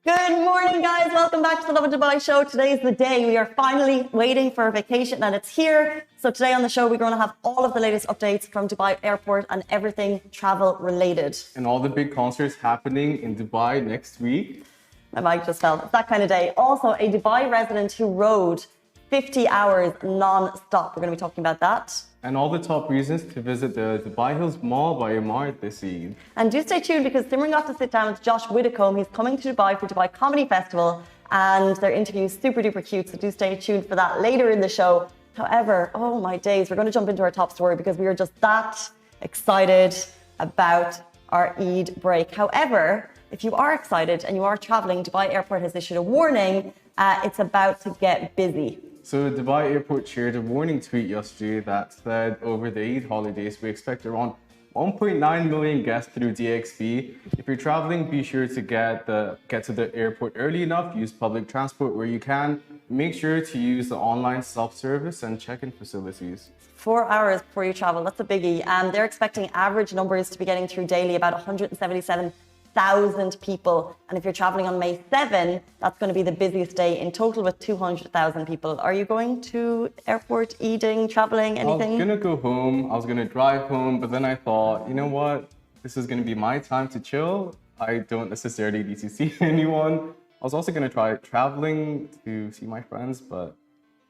Good morning, guys. Welcome back to the Lovin Dubai show. Today is the day we are finally waiting for a vacation, and it's here. So today on the show, we're going to have all of the latest updates from Dubai Airport and everything travel related. And all the big concerts happening in Dubai next week. My mic just fell. It's that kind of day. Also, a Dubai resident who rode 50 hours non-stop. We're going to be talking about that. And all the top reasons to visit the Dubai Hills Mall by Emaar this Eid. And do stay tuned because Simran got to sit down with Josh Widdicombe. He's coming to Dubai for Dubai Comedy Festival, and their interview is super duper cute. So do stay tuned for that later in the show. However, oh my days, we're going to jump into our top story because we are just that excited about our Eid break. However, if you are excited and you are traveling, Dubai Airport has issued a warning. It's about to get busy. So Dubai Airport shared a warning tweet yesterday that said over the Eid holidays, we expect around 1.9 million guests through DXB. If you're traveling, be sure to get to the airport early enough, use public transport where you can. Make sure to use the online self-service and check-in facilities. 4 hours before you travel, that's a biggie. They're expecting average numbers to be getting through daily, about 177,000 people. And if you're traveling on May 7, that's going to be the busiest day in total with 200,000 people. Are you going to airport, eating, traveling, anything? I was going to go home. I was going to drive home. But then I thought, you know what? This is going to be my time to chill. I don't necessarily need to see anyone. I was also going to try traveling to see my friends, but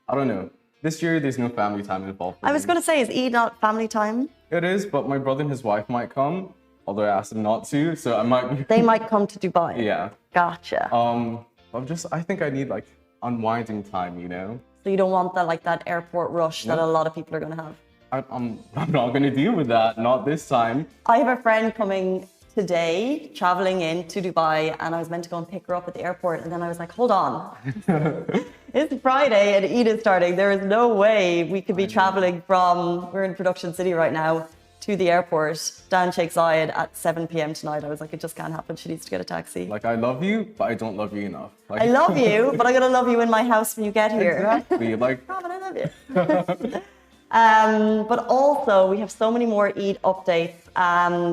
I don't know. This year, there's no family time involved. I was going to say, is Eid not family time? It is, but my brother and his wife might come. Although I asked them not to, so I might. They might come to Dubai. Yeah. Gotcha. I think I need like unwinding time, you know. So you don't want that airport rush that a lot of people are going to have. I'm not going to deal with that. Not this time. I have a friend coming today, traveling into Dubai, and I was meant to go and pick her up at the airport, and then I was like, hold on. It's Friday and Eid is starting. There is no way we could be traveling we're in Production City right now, to the airport down Sheikh Zayed at 7 p.m. tonight. I was like, it just can't happen. She needs to get a taxi. Like, I love you, but I don't love you enough. Like, I love you, but I'm going to love you in my house when you get here. Exactly. Like, oh, but I love you. But also, we have so many more Eid updates.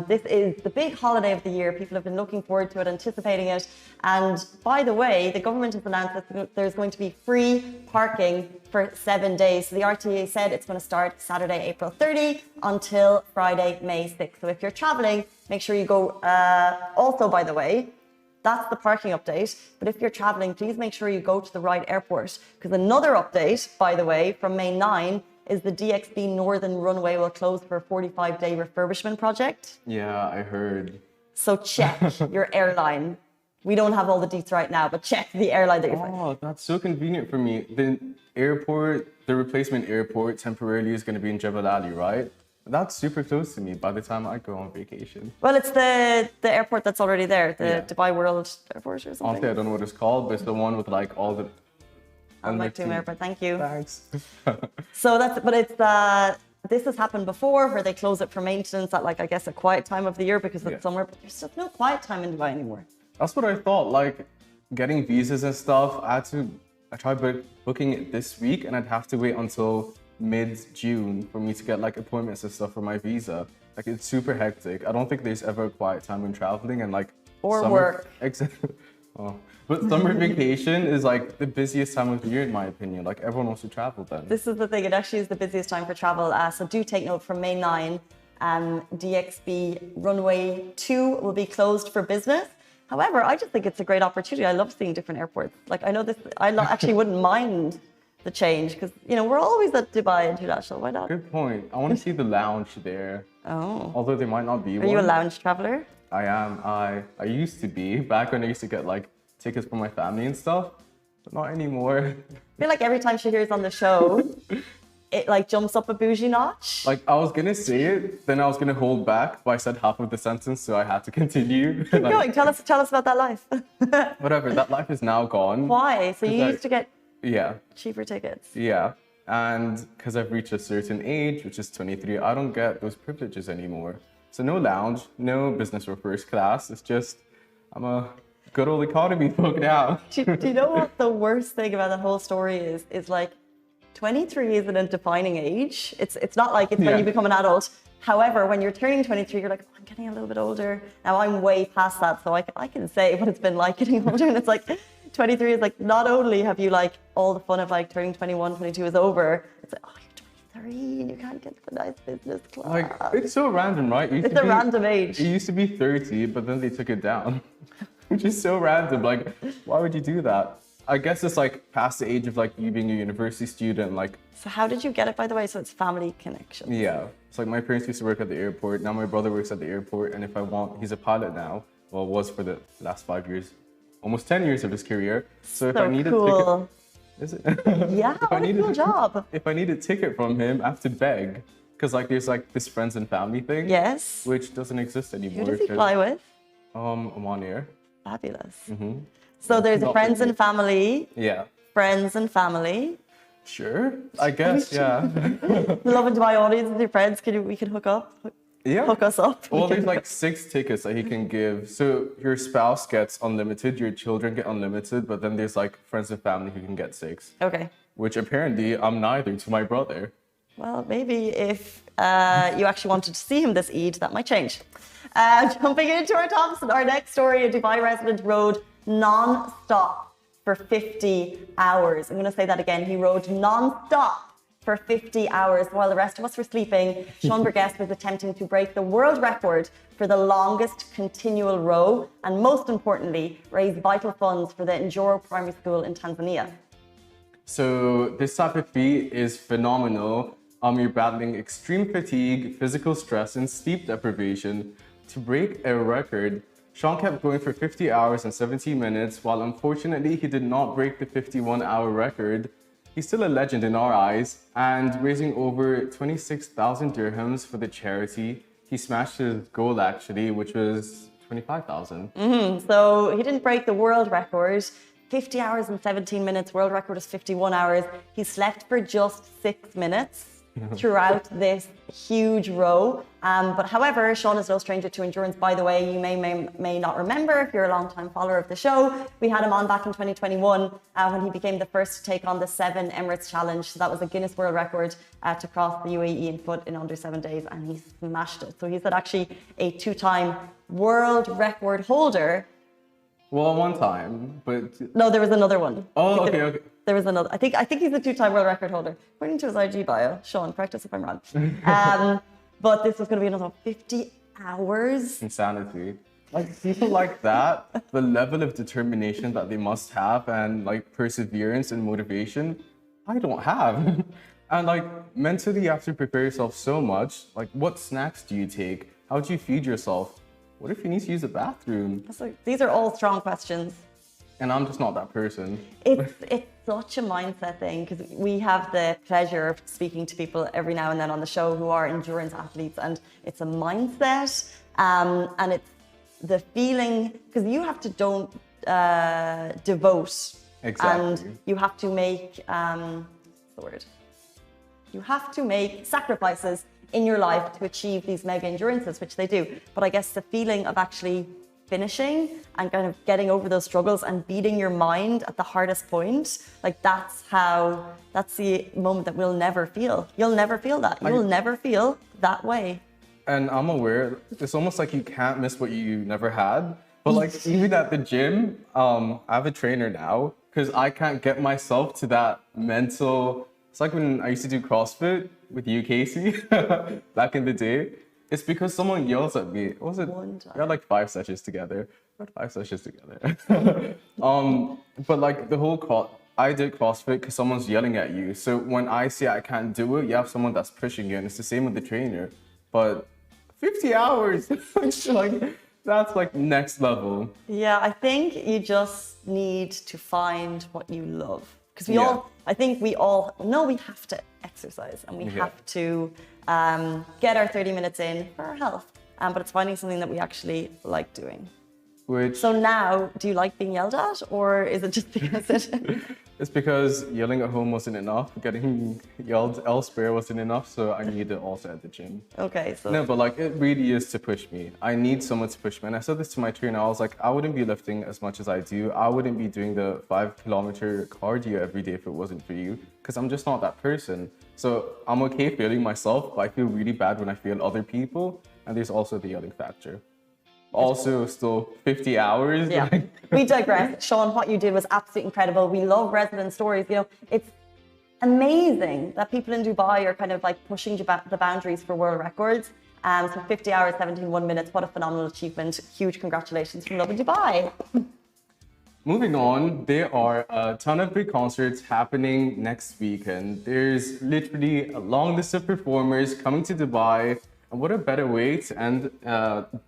This is the big holiday of the year. People have been looking forward to it, anticipating it. And by the way, the government has announced that there's going to be free parking for 7 days. So the RTA said it's going to start Saturday, April 30 until Friday, May 6. So if you're traveling, make sure you go. Also, by the way, that's the parking update. But if you're traveling, please make sure you go to the right airport. Because another update, by the way, from May 9 is the DXB Northern Runway will close for a 45-day refurbishment project. Yeah, I heard. So check your airline. We don't have all the deets right now, but check the airline that you're flying. Oh, that's so convenient for me. The replacement airport temporarily is going to be in Jebel Ali, right? That's super close to me by the time I go on vacation. Well, it's the airport that's already there, the Dubai World Airport or something. Honestly, I don't know what it's called, but it's the one with like all the... Al-Maktoum Airport, thank you. Thanks. So this has happened before where they close it for maintenance at I guess a quiet time of the year because it's somewhere, but there's just no quiet time in Dubai anymore. That's what I thought, like getting visas and stuff, I tried booking it this week and I'd have to wait until mid-June for me to get appointments and stuff for my visa. It's super hectic. I don't think there's ever a quiet time when traveling and or work. Exactly. Oh. But summer vacation is the busiest time of the year in my opinion. Everyone wants to travel then. This is the thing, it actually is the busiest time for travel. So do take note from May 9, DXB Runway 2 will be closed for business. However, I just think it's a great opportunity. I love seeing different airports. I know this, actually wouldn't mind the change? Because, you know, we're always at Dubai International. Why not? Good point. I want to see the lounge there. Oh. Although there might not be Are one. you a lounge traveler? I am. I used to be back when I used to get like tickets for my family and stuff, but not anymore. I feel like every time she hears on the show, it like jumps up a bougie notch. Like I was gonna say it, then I was gonna hold back, but I said half of the sentence, so I had to continue. Keep going. Tell us about that life. Whatever. That life is now gone. Why? So you 'Cause used to get Yeah. cheaper tickets. Yeah. And because I've reached a certain age, which is 23, I don't get those privileges anymore. So no lounge, no business or first class. It's just, I'm a good old economy folk now. Do you know what the worst thing about that whole story is? Is like 23 isn't a defining age. It's not like it's when you become an adult. However, when you're turning 23, you're like, oh, I'm getting a little bit older. Now I'm way past that, so I can say what it's been like getting older. And it's like 23 is like, not only have you like all the fun of like turning 21, 22 is over, it's like, oh, you're 23 and you can't get the nice business class. Like, it's so random, right? It's a random age. It used to be 30, but then they took it down, which is so random. Like, why would you do that? I guess it's like past the age of like you being a university student, like. So how did you get it, by the way? So it's family connection. Yeah. It's like my parents used to work at the airport. Now my brother works at the airport. And if I want, he's a pilot now. Well, was for the last 5 years, almost 10 years of his career. So if I need a ticket. Is it? Yeah, what a cool job. If I need a ticket from him, I have to beg. Because like there's like this friends and family thing. Yes. Which doesn't exist anymore. Who does he fly with? Oman Air. Fabulous. Mm-hmm. So there's a friends and family. Yeah. Friends and family. Sure, I guess, yeah. Loving to my audience and your friends, we can hook up? Yeah. Hook us up? Well, there's like 6 tickets that he can give. So your spouse gets unlimited, your children get unlimited, but then there's like friends and family who can get 6. Okay. Which apparently I'm neither to my brother. Well, maybe if you actually wanted to see him this Eid, that might change. Jumping into our tops, our next story, a Dubai resident rode non-stop for 50 hours. I'm going to say that again. He rode non-stop for 50 hours while the rest of us were sleeping. Sean Burgess was attempting to break the world record for the longest continual row and, most importantly, raise vital funds for the Njoro Primary School in Tanzania. So this type of feat is phenomenal. You're battling extreme fatigue, physical stress, and sleep deprivation to break a record. Sean kept going for 50 hours and 17 minutes, while unfortunately he did not break the 51-hour record. He's still a legend in our eyes, and raising over 26,000 dirhams for the charity. He smashed his goal actually, which was 25,000. So he didn't break the world record. 50 hours and 17 minutes, world record is 51 hours. He slept for just 6 minutes throughout this huge row. But however, Sean is no stranger to endurance. By the way, you may not remember if you're a long-time follower of the show. We had him on back in 2021 when he became the first to take on the 7 Emirates Challenge. So that was a Guinness World Record to cross the UAE in foot in under 7 days, and he smashed it. So he's actually a 2-time world record holder. Well, one time, but... No, there was another one. Oh, okay. There was another. I think he's a 2-time world record holder, according to his IG bio. Sean, correct us if I'm wrong. But this was going to be another 50 hours. Insanity. Like people like that, the level of determination that they must have and like perseverance and motivation, I don't have. And like mentally you have to prepare yourself so much. Like what snacks do you take? How do you feed yourself? What if you need to use the bathroom? These are all strong questions. And I'm just not that person. It's such a mindset thing, because we have the pleasure of speaking to people every now and then on the show who are endurance athletes, and it's a mindset, and it's the feeling, because you have to devote. Exactly. And you have to make what's the word? You have to make sacrifices in your life to achieve these mega endurances, which they do. But I guess the feeling of actually finishing and kind of getting over those struggles and beating your mind at the hardest point, like that's the moment that we'll never feel. You'll never feel that. You'll never feel that way. And I'm aware, it's almost like you can't miss what you never had. But like even at the gym, I have a trainer now because I can't get myself to that mental. It's like when I used to do CrossFit with you, Casey, back in the day. It's because someone yells at me. What was it? We had like 5 sessions together. But like the whole I did CrossFit because someone's yelling at you. So when I say I can't do it, you have someone that's pushing you, and it's the same with the trainer. But 50 hours, it's like, that's like next level. Yeah, I think you just need to find what you love. Because I think we all know we have to exercise and we have to get our 30 minutes in for our health. But it's finding something that we actually like doing. So now, do you like being yelled at, or is it just because It's because yelling at home wasn't enough. Getting yelled elsewhere wasn't enough, so I need it also at the gym. Okay, so... No, but like, it really is to push me. I need someone to push me. And I said this to my trainer, I was like, I wouldn't be lifting as much as I do. I wouldn't be doing the 5-kilometer cardio every day if it wasn't for you, because I'm just not that person. So I'm okay failing myself, but I feel really bad when I fail other people. And there's also the yelling factor. Also, still 50 hours. Yeah, we digress. Sean, what you did was absolutely incredible. We love resident stories. You know, it's amazing that people in Dubai are kind of like pushing the boundaries for world records. So 50 hours, 17 minutes. What a phenomenal achievement. Huge congratulations from Lovin Dubai. Moving on, there are a ton of big concerts happening next weekend. There's literally a long list of performers coming to Dubai. And what a better way to end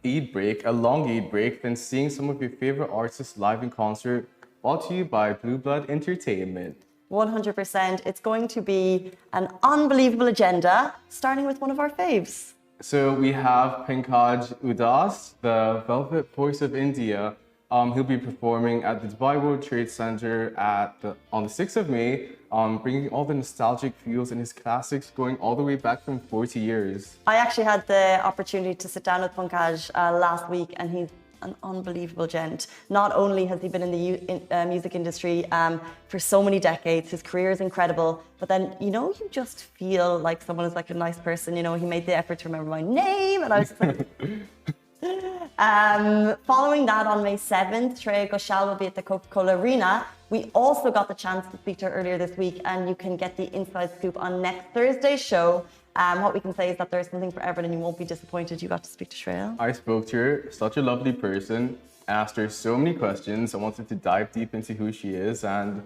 Eid break, a long Eid break, than seeing some of your favorite artists live in concert, brought to you by Blue Blood Entertainment. 100%. It's going to be an unbelievable agenda, starting with one of our faves. So we have Pankaj Udas, the Velvet Voice of India. He'll be performing at the Dubai World Trade Center on the 6th of May, bringing all the nostalgic feels and his classics going all the way back from 40 years. I actually had the opportunity to sit down with Pankaj last week, and he's an unbelievable gent. Not only has he been in the music industry for so many decades, his career is incredible, but then, you know, you just feel like someone is like a nice person. You know, he made the effort to remember my name, and I was just like... Following that, on May 7th, Shreya Ghoshal will be at the Coca-Cola Arena. We also got the chance to speak to her earlier this week, and you can get the inside scoop on next Thursday's show. What we can say is that there's something for everyone, and you won't be disappointed. You got to speak to Shreya. I spoke to her, such a lovely person, asked her so many questions. I wanted to dive deep into who she is, and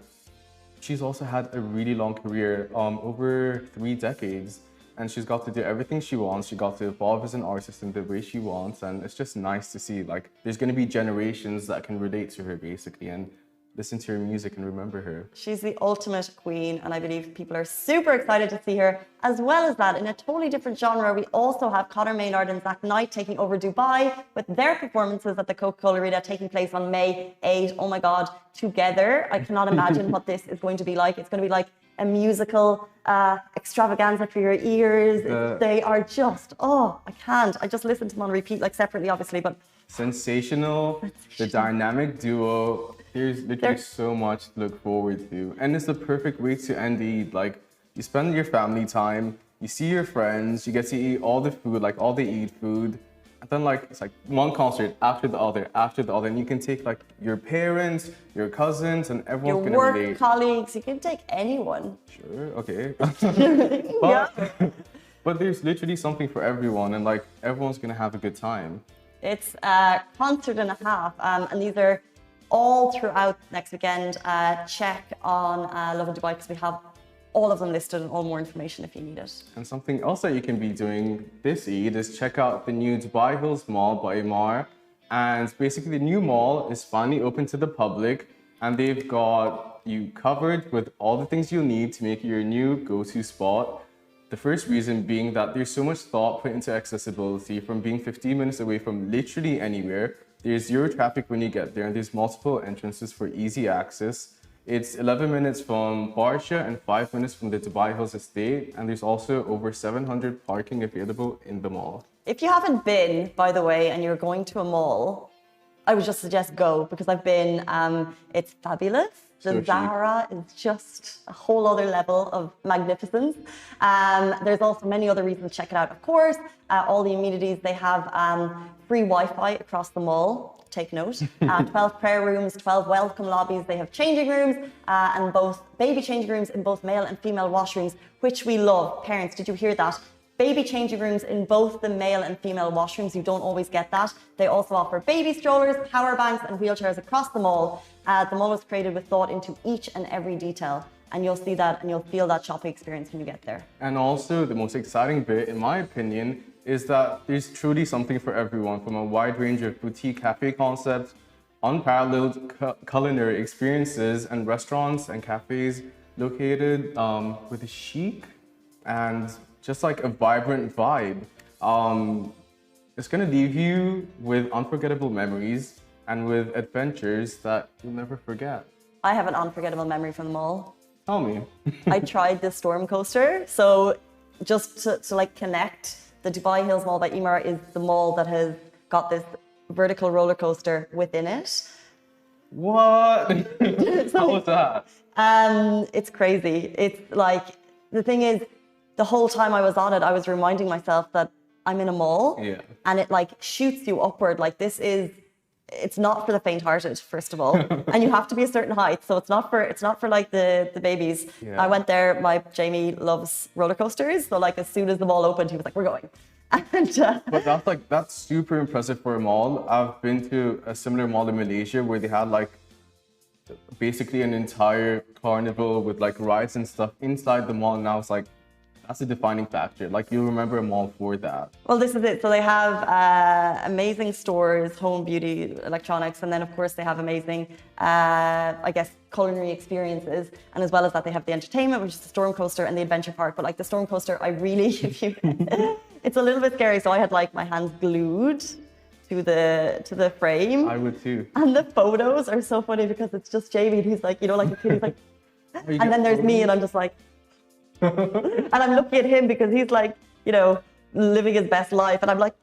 she's also had a really long career, over 3 decades. And she's got to do everything she wants. She got to evolve as an artist in the way she wants. And it's just nice to see, like, there's going to be generations that can relate to her, basically, and listen to her music and remember her. She's the ultimate queen, and I believe people are super excited to see her. As well as that, in a totally different genre, we also have Conor Maynard and Zach Knight taking over Dubai with their performances at the Coca-Cola Arena taking place on May 8. Oh my God, together. I cannot imagine what this is going to be like. It's going to be like a musical extravaganza for your ears. They are just, I can't. I just listen to them on repeat, like separately, obviously, but... Sensational. The dynamic duo. There's literally so much to look forward to. And it's the perfect way to end Eid. Like, you spend your family time, you see your friends, you get to eat all the food, like all the Eid food. And then like, it's like one concert after the other, and you can take like your parents, your cousins, and everyone's gonna relate. Your work colleagues, you can take anyone. Sure, okay. Yeah. But there's literally something for everyone, and like everyone's gonna have a good time. It's a concert and a half, and these are all throughout next weekend. Check on Lovin Dubai, because we have all of them listed and all more information if you need it. And something else that you can be doing this Eid is check out the new Dubai Hills Mall by Emaar. And basically the new mall is finally open to the public, and they've got you covered with all the things you'll need to make it your new go-to spot. The first reason being that there's so much thought put into accessibility, from being 15 minutes away from literally anywhere. There's zero traffic when you get there, and there's multiple entrances for easy access. It's 11 minutes from Barsha and 5 minutes from the Dubai Hills estate, and there's also over 700 parking available in the mall. If you haven't been, by the way, and you're going to a mall, I would just suggest go, because I've been. It's fabulous. The Zara is just a whole other level of magnificence. There's also many other reasons to check it out. Of course, all the amenities, they have free Wi-Fi across the mall. Take note. 12 prayer rooms, 12 welcome lobbies. They have changing rooms and both baby changing rooms in both male and female washrooms, which we love. Parents, did you hear that? baby changing rooms in both the male and female washrooms. You don't always get that. They also offer baby strollers, power banks, and wheelchairs across the mall. The mall is created with thought into each and every detail. And you'll see that and you'll feel that shopping experience when you get there. And also, the most exciting bit, in my opinion, is that there's truly something for everyone, from a wide range of boutique cafe concepts, unparalleled culinary experiences, and restaurants and cafes located with a chic and just like a vibrant vibe. It's gonna leave you with unforgettable memories and with adventures that you'll never forget. I have an unforgettable memory from the mall. Tell me. I tried the storm coaster. So just to like connect, the Dubai Hills Mall by Emaar is the mall that has got this vertical roller coaster within it. What? How was that? It's crazy. It's like, the thing is, the whole time I was on it, I was reminding myself that I'm in a mall, and it like shoots you upward. Like it's not for the faint-hearted, first of all, and you have to be a certain height. So it's not for like the babies. Yeah. I went there. My Jamie loves roller coasters, so like as soon as the mall opened, he was like, "We're going." And but that's super impressive for a mall. I've been to a similar mall in Malaysia where they had like basically an entire carnival with like rides and stuff inside the mall. And I was like, that's a defining factor. Like, you'll remember a mall for that. Well, this is it. So they have amazing stores, home, beauty, electronics, and then of course they have amazing, I guess, culinary experiences. And as well as that, they have the entertainment, which is the storm coaster, and the adventure park. But like the storm coaster, I really, it's a little bit scary. So I had like my hands glued to the frame. I would too. And the photos are so funny because it's just Jamie, and he's like, you know, like a kid, he's like, and then there's me, and I'm just like. And I'm looking at him because he's like, you know, living his best life. And I'm like,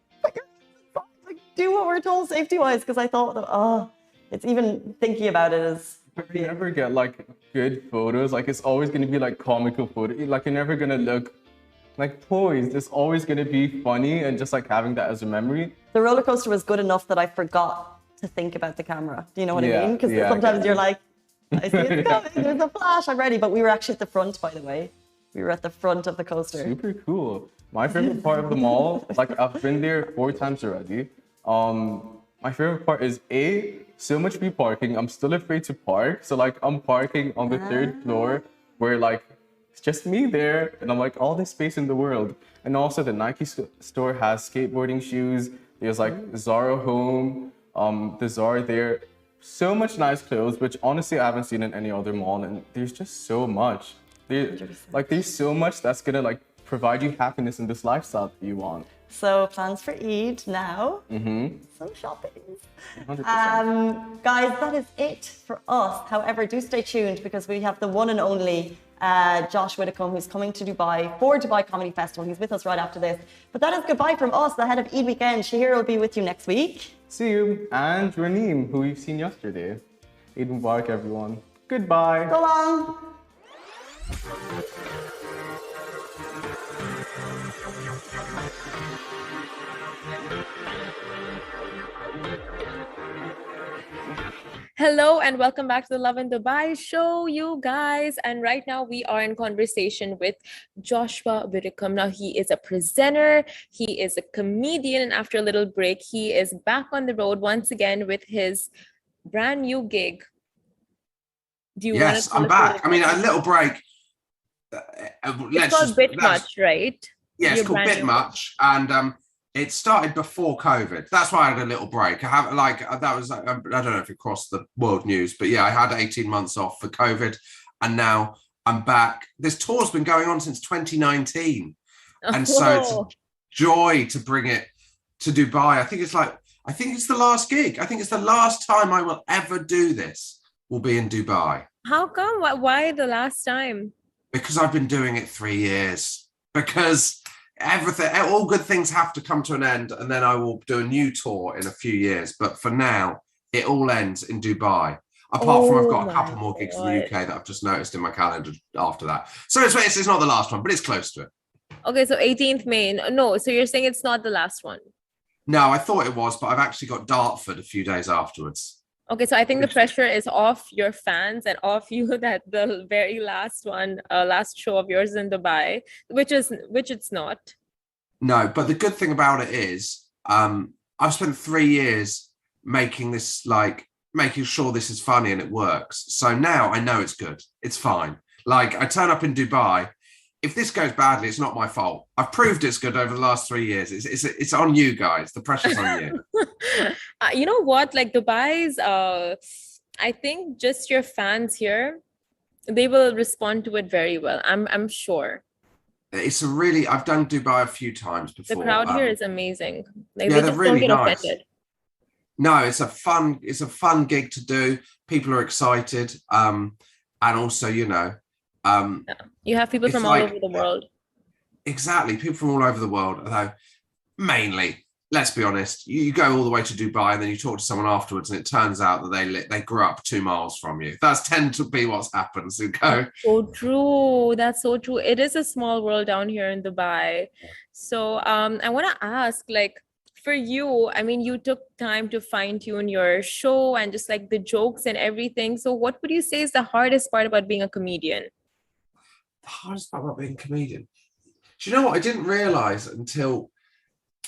do what we're told safety-wise. Because I thought, it's even thinking about it as... But you never get like good photos. Like, it's always going to be like comical photo. Like, you're never going to look like poised. It's always going to be funny and just like having that as a memory. The roller coaster was good enough that I forgot to think about the camera. Do you know what I mean? Because sometimes you're like, I see it's coming, there's a flash, I'm ready. But we were actually at the front, by the way. We were at the front of the coaster. Super cool. My favorite part of the mall, like I've been there 4 times already. My favorite part is so much free parking. I'm still afraid to park. So like I'm parking on the 3rd floor where like it's just me there. And I'm like, all this space in the world. And also the Nike store has skateboarding shoes. There's like Zara Home, the Zara there. So much nice clothes, which honestly I haven't seen in any other mall. And there's just so much. There's so much that's gonna like provide you happiness in this lifestyle that you want. So plans for Eid now. Some shopping. 100%. Guys, that is it for us. However, do stay tuned because we have the one and only Josh Widdicombe, who's coming to Dubai for Dubai Comedy Festival. He's with us right after this. But that is goodbye from us ahead of Eid weekend. Shahir will be with you next week. See you. And Raneem, who we've seen yesterday. Eid Mubarak, everyone. Goodbye. So long. Hello and welcome back to the Love in Dubai show, you guys. And right now we are in conversation with Joshua Widdicombe. Now he is a presenter, he is a comedian, and after a little break, he is back on the road once again with his brand new gig. Do you Yes, I'm back. I mean, a little break. It's called Bit Much, right? Yeah, it's called Bit Much, and it started before COVID. That's why I had a little break. I have that was I don't know if it crossed the world news, but yeah, I had 18 months off for COVID, and now I'm back. This tour's been going on since 2019, and so it's a joy to bring it to Dubai. I think it's the last gig. I think it's the last time I will ever do this. Will be in Dubai. How come? Why the last time? Because I've been doing it 3 years. Because all good things have to come to an end, and then I will do a new tour in a few years. But for now, it all ends in Dubai. Apart from I've got a couple more gigs in the UK that I've just noticed in my calendar after that. So it's not the last one, but it's close to it. Okay, so 18th May. No, so you're saying it's not the last one? No, I thought it was, but I've actually got Dartford a few days afterwards. Okay, so I think the pressure is off your fans and off you that the very last one, last show of yours in Dubai, which it's not. No, but the good thing about it is, I've spent 3 years making this, like, making sure this is funny and it works. So now I know it's good. It's fine. Like, I turn up in Dubai. If this goes badly, it's not my fault. I've proved it's good over the last 3 years. It's on you guys. The pressure's on you. You know what? Like Dubai's, I think just your fans here, they will respond to it very well. I'm sure. It's a really, I've done Dubai a few times The before. crowd here is amazing. Like, yeah, they they're just really don't get nice. offended. No, it's a fun gig to do. People are excited. And also, you know, You have people it's from all over the world. exactly, people from all over the world, although mainly, let's be honest, you go all the way to Dubai and then you talk to someone afterwards and it turns out that they grew up 2 miles from you. That's tend to be what's happened. So go. So true. That's so true. It is a small world down here in Dubai. So I want to ask, like, for you, I mean, you took time to fine tune your show and just like the jokes and everything. So what would you say is the hardest part about being a comedian? The hardest part about being a comedian. Do you know what? I didn't realize until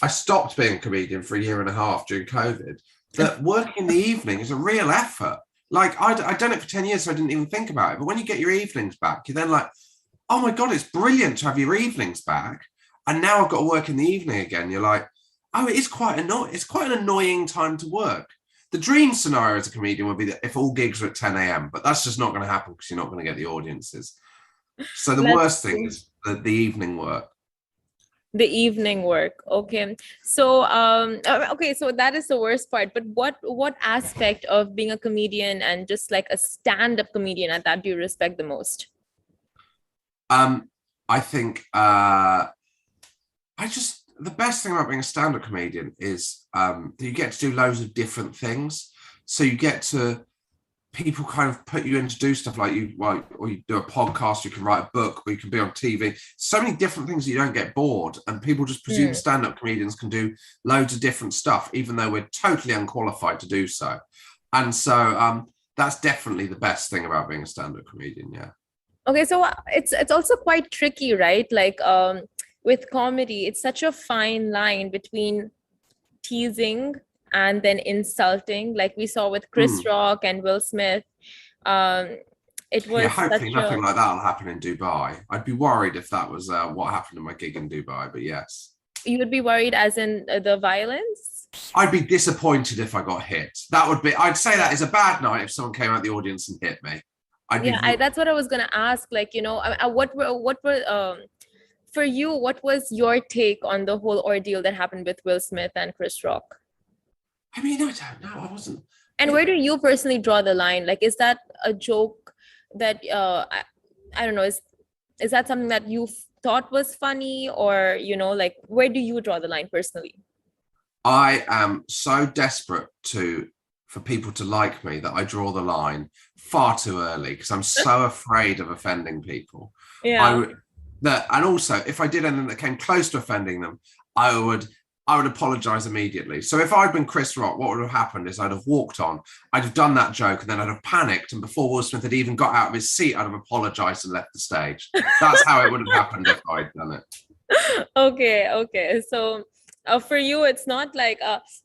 I stopped being a comedian for 1.5 years during COVID that working in the evening is a real effort. Like, I'd done it for 10 years, so I didn't even think about it. But when you get your evenings back, you're then like, oh my God, it's brilliant to have your evenings back. And now I've got to work in the evening again. You're like, oh, it is quite annoying. It's quite an annoying time to work. The dream scenario as a comedian would be that if all gigs were at 10 a.m., but that's just not going to happen because you're not going to get the audiences. So the worst thing is the evening work. The evening work. Okay. So so that is the worst part. But what aspect of being a comedian and just like a stand-up comedian at that do you respect the most? I think the best thing about being a stand-up comedian is that you get to do loads of different things. So you get to, people kind of put you in to do stuff like or you do a podcast, you can write a book, or you can be on TV. So many different things that you don't get bored. And people just presume stand-up comedians can do loads of different stuff, even though we're totally unqualified to do so. And so that's definitely the best thing about being a stand-up comedian, yeah. Okay, so it's also quite tricky, right? Like with comedy, it's such a fine line between teasing and then insulting, like we saw with Chris Rock and Will Smith. It was hopefully nothing like that will happen in Dubai. I'd be worried if that was what happened in my gig in Dubai, but yes. You would be worried as in the violence? I'd be disappointed if I got hit. I'd say that is a bad night if someone came out the audience and hit me. That's what I was gonna ask. Like, you know, what were for you, what was your take on the whole ordeal that happened with Will Smith and Chris Rock? I mean, I don't know. I wasn't. And where do you personally draw the line? Like, is that a joke that I don't know? Is that something that you thought was funny, or, you know, like, where do you draw the line personally? I am so desperate for people to like me that I draw the line far too early because I'm so afraid of offending people. Yeah. And also, if I did anything that came close to offending them, I would apologize immediately. So if I'd been Chris Rock, what would have happened is I'd have walked on, I'd have done that joke, and then I'd have panicked. And before Will Smith had even got out of his seat, I'd have apologized and left the stage. That's how it would have happened if I'd done it. Okay. So for you, it's not like,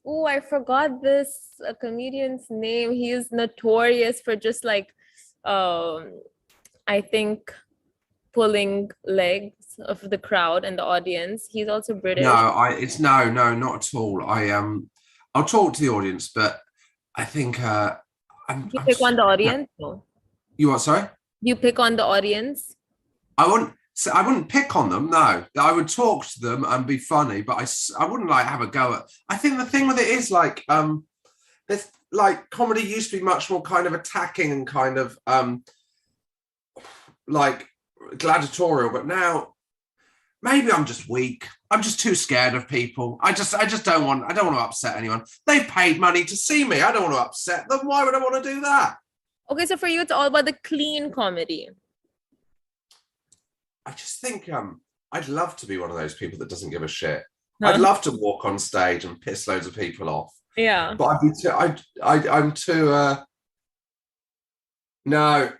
oh, I forgot this comedian's name. He is notorious for just like, I think, pulling legs of the crowd and the audience. He's also British. No, not at all. I'll talk to the audience, but I think you pick on the audience? No. You what, sorry? You pick on the audience? I wouldn't pick on them, no. I would talk to them and be funny, but I wouldn't like have a go at. I think the thing with it is like there's like comedy used to be much more kind of attacking and kind of like gladiatorial, but now maybe I'm just weak. I'm just too scared of people. I don't want to upset anyone. They've paid money to see me. I don't want to upset them. Why would I want to do that? Okay, so for you, it's all about the clean comedy. I just think I'd love to be one of those people that doesn't give a shit. I'd love to walk on stage and piss loads of people off. Yeah. But I'm too no.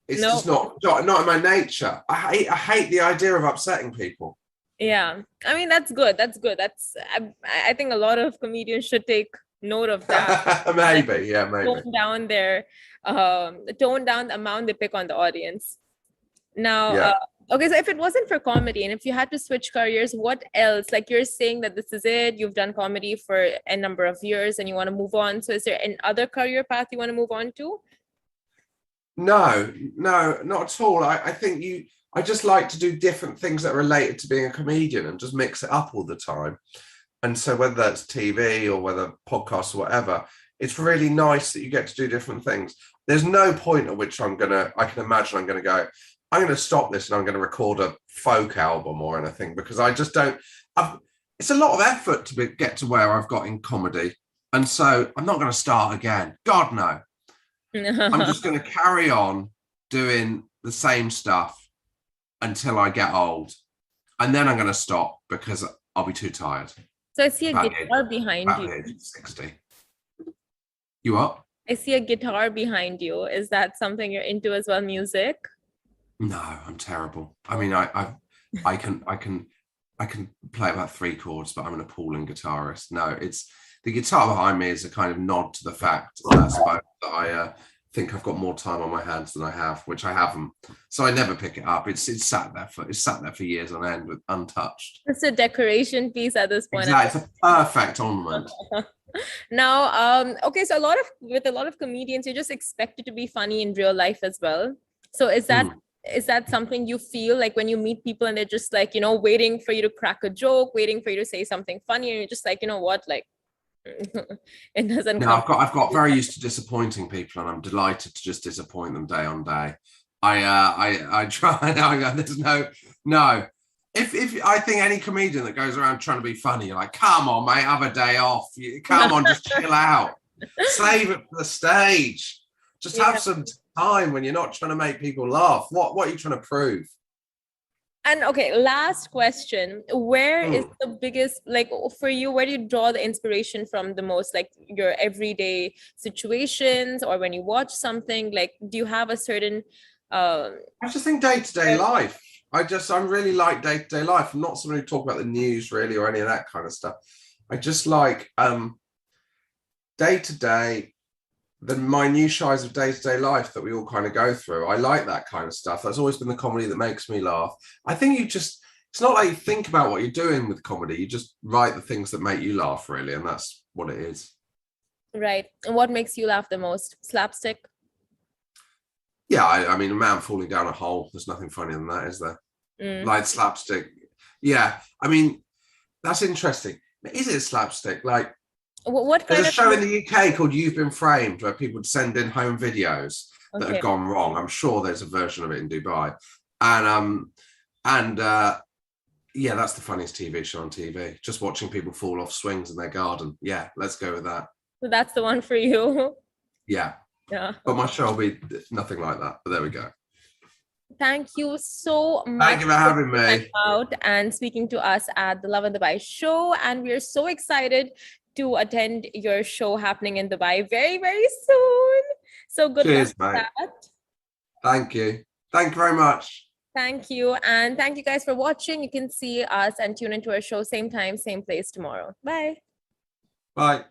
It's just not in my nature. I hate the idea of upsetting people. Yeah, I mean that's good. That's good. I think a lot of comedians should take note of that. Maybe, yeah, maybe. Tone down the amount they pick on the audience. Now, Yeah. okay, so if it wasn't for comedy and if you had to switch careers, what else? Like you're saying that this is it, you've done comedy for a number of years and you want to move on. So is there an other career path you want to move on to? No, not at all. I think I just like to do different things that are related to being a comedian and just mix it up all the time. And so whether that's TV or whether podcasts or whatever, it's really nice that you get to do different things. There's no point at which I can imagine I'm going to go, I'm going to stop this and I'm going to record a folk album or anything, because I just don't, it's a lot of effort to get to where I've got in comedy. And so I'm not going to start again. God, no. I'm just going to carry on doing the same stuff until I get old. And then I'm going to stop because I'll be too tired. So I see a guitar behind you. Age 60. You what? I see a guitar behind you. Is that something you're into as well, music? No, I'm terrible. I mean, I can play about 3 chords, but I'm an appalling guitarist. No, it's the guitar behind me is a kind of nod to the fact that I think I've got more time on my hands than I have, which I haven't. So I never pick it up. It's sat there for years on end with untouched. It's a decoration piece at this point. Exactly. It's a perfect ornament. Now, okay, so with a lot of comedians, you're just expected to be funny in real life as well. So is that something you feel like when you meet people and they're just like, you know, waiting for you to crack a joke, waiting for you to say something funny, and you're just like, you know what, like it doesn't come. I've got very used to disappointing people, and I'm delighted to just disappoint them day on day. I try. There's no. If I think any comedian that goes around trying to be funny, you're like, come on, mate, have a day off. Come on, just chill out. Save it for the stage. Just have some time when you're not trying to make people laugh. What are you trying to prove? And okay, last question. Where is the biggest, like for you, where do you draw the inspiration from the most? Like your everyday situations, or when you watch something, like do you have a certain I just think day-to-day life. I'm really like day-to-day life. I'm not someone who talk about the news really or any of that kind of stuff. I just like day-to-day, the minutiae of day-to-day life that we all kind of go through. I like that kind of stuff. That's always been the comedy that makes me laugh. I think it's not like you think about what you're doing with comedy. You just write the things that make you laugh, really, and that's what it is. Right. And what makes you laugh the most? Slapstick? Yeah, I mean, a man falling down a hole, there's nothing funnier than that, is there? Like slapstick. Yeah, I mean, that's interesting. Is it slapstick? Like, what kind there's a show in the UK called You've Been Framed, where people would send in home videos that had gone wrong. I'm sure there's a version of it in Dubai. And yeah, that's the funniest TV show on TV. Just watching people fall off swings in their garden. Yeah, let's go with that. So that's the one for you. Yeah. But my show will be nothing like that. But there we go. Thank you so much. Thank you for having me. Out and speaking to us at the Lovin Dubai show. And we're so excited to attend your show happening in Dubai very, very soon. So good luck with that. Thank you. Thank you very much. Thank you. And thank you guys for watching. You can see us and tune into our show same time, same place tomorrow. Bye. Bye.